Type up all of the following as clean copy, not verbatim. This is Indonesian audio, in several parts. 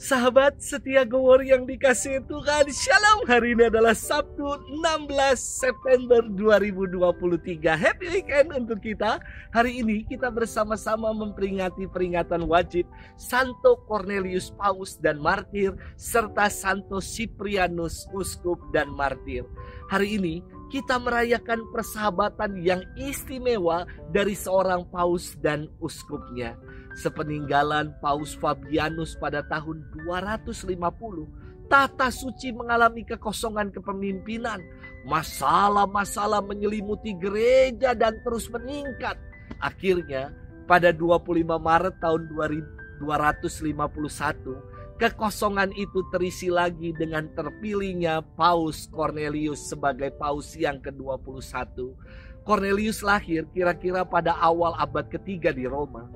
Sahabat setia Gowor yang dikasihi Tuhan, Shalom. Hari ini adalah Sabtu 16 September 2023. Happy weekend untuk kita. Hari ini kita bersama-sama memperingati peringatan wajib Santo Cornelius Paus dan Martir, serta Santo Cyprianus Uskup dan Martir. Hari ini kita merayakan persahabatan yang istimewa dari seorang paus dan uskupnya. Sepeninggalan Paus Fabianus pada tahun 250, tata suci mengalami kekosongan kepemimpinan. Masalah-masalah menyelimuti gereja dan terus meningkat. Akhirnya pada 25 Maret tahun 251, kekosongan itu terisi lagi dengan terpilihnya Paus Cornelius sebagai paus yang ke-21. Cornelius lahir kira-kira pada awal abad ketiga di Roma.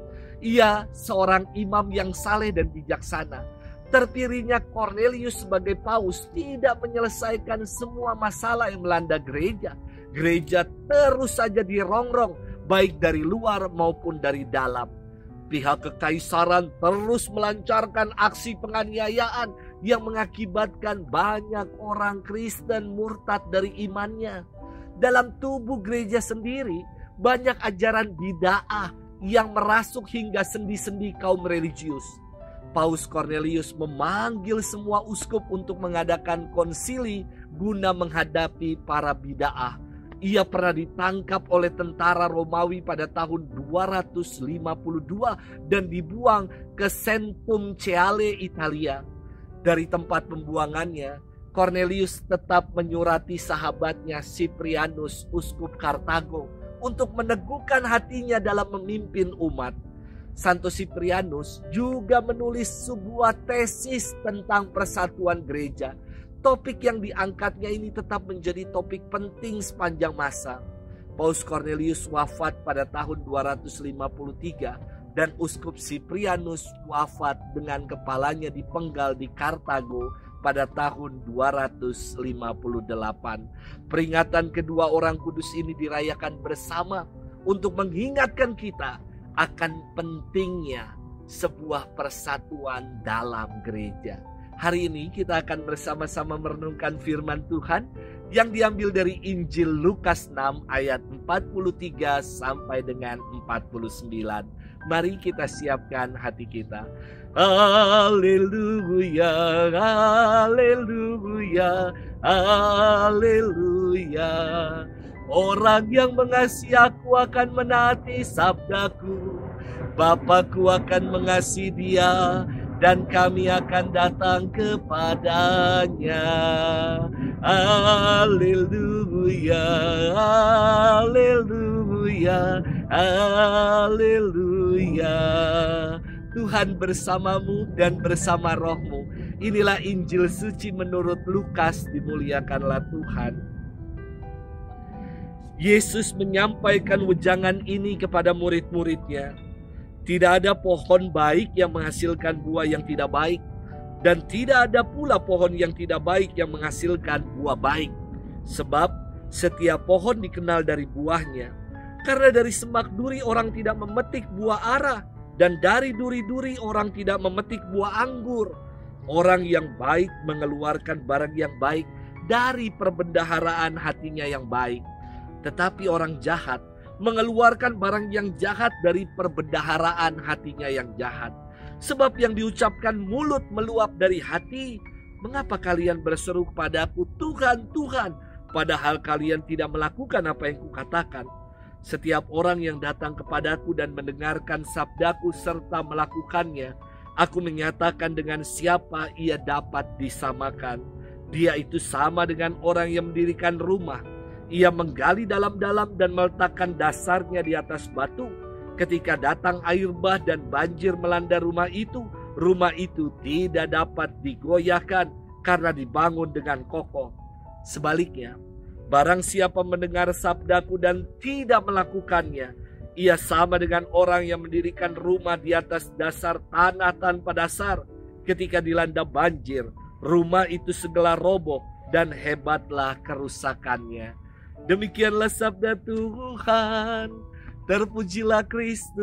Ia seorang imam yang saleh dan bijaksana. Terpilihnya Cornelius sebagai paus tidak menyelesaikan semua masalah yang melanda gereja. Gereja terus saja dirongrong, baik dari luar maupun dari dalam. Pihak kekaisaran terus melancarkan aksi penganiayaan yang mengakibatkan banyak orang Kristen murtad dari imannya. Dalam tubuh gereja sendiri, banyak ajaran bid'ah yang merasuk hingga sendi-sendi kaum religius. Paus Cornelius memanggil semua uskup untuk mengadakan konsili guna menghadapi para bid'ah. Ia pernah ditangkap oleh tentara Romawi pada tahun 252 dan dibuang ke Centum Ceale, Italia. Dari tempat pembuangannya, Cornelius tetap menyurati sahabatnya Cyprianus, uskup Kartago, untuk meneguhkan hatinya dalam memimpin umat. Santo Cyprianus juga menulis sebuah tesis tentang persatuan gereja. Topik yang diangkatnya ini tetap menjadi topik penting sepanjang masa. Paus Cornelius wafat pada tahun 253 dan Uskup Cyprianus wafat dengan kepalanya dipenggal di Kartago pada tahun 258. Peringatan kedua orang kudus ini dirayakan bersama untuk mengingatkan kita akan pentingnya sebuah persatuan dalam gereja. Hari ini kita akan bersama-sama merenungkan firman Tuhan yang diambil dari Injil Lukas 6 ayat 43 sampai dengan 49. Mari kita siapkan hati kita. Haleluya, haleluya, haleluya. Orang yang mengasihi aku akan menaati sabdaku. Bapakku akan mengasihi dia dan kami akan datang kepadanya. Haleluya, haleluya, haleluya. Tuhan bersamamu dan bersama rohmu. Inilah Injil suci menurut Lukas, dimuliakanlah Tuhan. Yesus menyampaikan wejangan ini kepada murid-muridnya. Tidak ada pohon baik yang menghasilkan buah yang tidak baik, dan tidak ada pula pohon yang tidak baik yang menghasilkan buah baik. Sebab setiap pohon dikenal dari buahnya. Karena dari semak duri orang tidak memetik buah ara, dan dari duri-duri orang tidak memetik buah anggur. Orang yang baik mengeluarkan barang yang baik dari perbendaharaan hatinya yang baik. Tetapi orang jahat mengeluarkan barang yang jahat dari perbendaharaan hatinya yang jahat. Sebab yang diucapkan mulut meluap dari hati. Mengapa kalian berseru kepadaku, Tuhan, Tuhan, padahal kalian tidak melakukan apa yang kukatakan? Setiap orang yang datang kepadaku dan mendengarkan sabdaku serta melakukannya, aku menyatakan dengan siapa ia dapat disamakan. Dia itu sama dengan orang yang mendirikan rumah. Ia menggali dalam-dalam dan meletakkan dasarnya di atas batu. Ketika datang air bah dan banjir melanda rumah itu tidak dapat digoyahkan karena dibangun dengan kokoh. Sebaliknya, barang siapa mendengar sabdaku dan tidak melakukannya, ia sama dengan orang yang mendirikan rumah di atas dasar tanah tanpa dasar. Ketika dilanda banjir, rumah itu segala roboh dan hebatlah kerusakannya. Demikianlah sabda Tuhan. Terpujilah Kristus.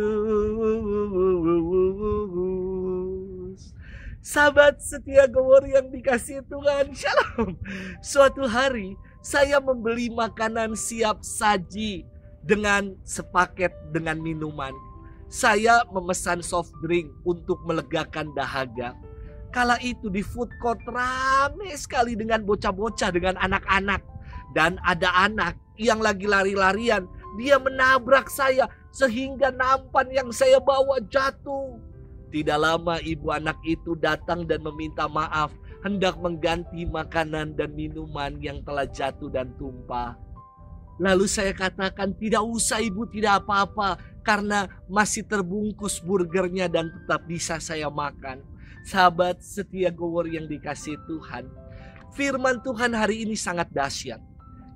Sahabat setia Gowor yang dikasihi Tuhan, shalom. Suatu hari saya membeli makanan siap saji dengan sepaket dengan minuman. Saya memesan soft drink untuk melegakan dahaga. Kala itu di food court rame sekali dengan bocah-bocah, dengan anak-anak. Dan ada anak yang lagi lari-larian. Dia menabrak saya sehingga nampan yang saya bawa jatuh. Tidak lama ibu anak itu datang dan meminta maaf, hendak mengganti makanan dan minuman yang telah jatuh dan tumpah. Lalu saya katakan, tidak usah ibu, tidak apa-apa, karena masih terbungkus burgernya dan tetap bisa saya makan. Sahabat setia Gowor yang dikasihi Tuhan, firman Tuhan hari ini sangat dahsyat.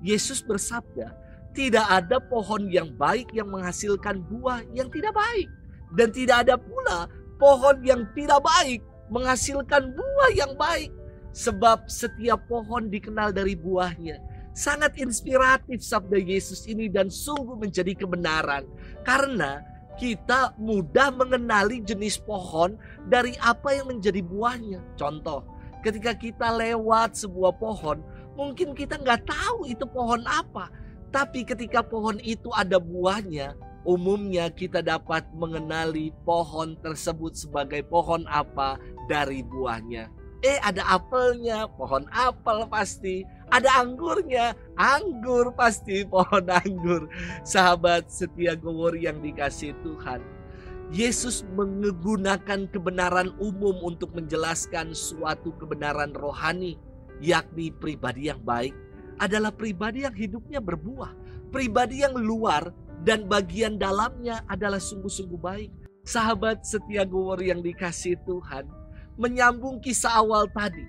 Yesus bersabda, tidak ada pohon yang baik yang menghasilkan buah yang tidak baik. Dan tidak ada pula pohon yang tidak baik menghasilkan buah yang baik. Sebab setiap pohon dikenal dari buahnya. Sangat inspiratif sabda Yesus ini dan sungguh menjadi kebenaran. Karena kita mudah mengenali jenis pohon dari apa yang menjadi buahnya. Contoh, ketika kita lewat sebuah pohon, mungkin kita nggak tahu itu pohon apa. Tapi ketika pohon itu ada buahnya, umumnya kita dapat mengenali pohon tersebut sebagai pohon apa dari buahnya. Ada apelnya, pohon apel pasti. Ada anggurnya, anggur pasti, pohon anggur. Sahabat setia Gowor yang dikasihi Tuhan, Yesus menggunakan kebenaran umum untuk menjelaskan suatu kebenaran rohani, yakni pribadi yang baik adalah pribadi yang hidupnya berbuah. Pribadi yang luar dan bagian dalamnya adalah sungguh-sungguh baik. Sahabat setia Gowor yang dikasihi Tuhan, menyambung kisah awal tadi.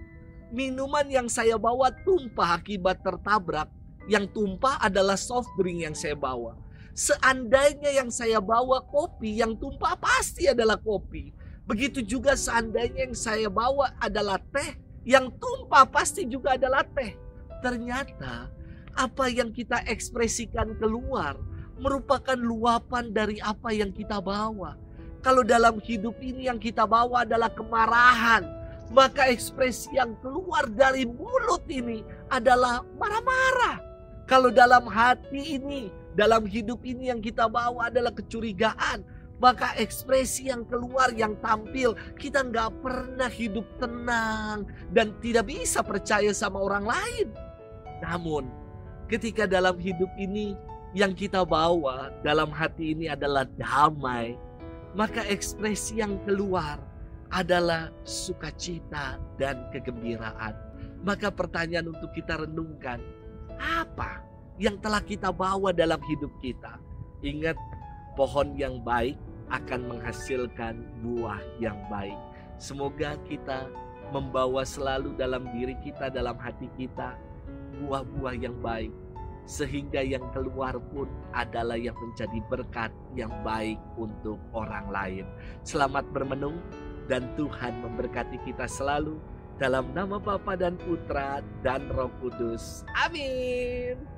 Minuman yang saya bawa tumpah akibat tertabrak. Yang tumpah adalah soft drink yang saya bawa. Seandainya yang saya bawa kopi, yang tumpah pasti adalah kopi. Begitu juga seandainya yang saya bawa adalah teh, yang tumpah pasti juga adalah teh. Ternyata apa yang kita ekspresikan keluar merupakan luapan dari apa yang kita bawa. Kalau dalam hidup ini yang kita bawa adalah kemarahan, maka ekspresi yang keluar dari mulut ini adalah marah-marah. Kalau dalam hati ini, dalam hidup ini yang kita bawa adalah kecurigaan, maka ekspresi yang keluar, yang tampil, kita nggak pernah hidup tenang dan tidak bisa percaya sama orang lain. Namun ketika dalam hidup ini yang kita bawa dalam hati ini adalah damai, maka ekspresi yang keluar adalah sukacita dan kegembiraan. Maka pertanyaan untuk kita renungkan, apa yang telah kita bawa dalam hidup kita? Ingat, pohon yang baik akan menghasilkan buah yang baik. Semoga kita membawa selalu dalam diri kita, dalam hati kita, buah-buah yang baik, sehingga yang keluar pun adalah yang menjadi berkat yang baik untuk orang lain. Selamat bermenung dan Tuhan memberkati kita selalu dalam nama Bapa dan Putra dan Roh Kudus. Amin.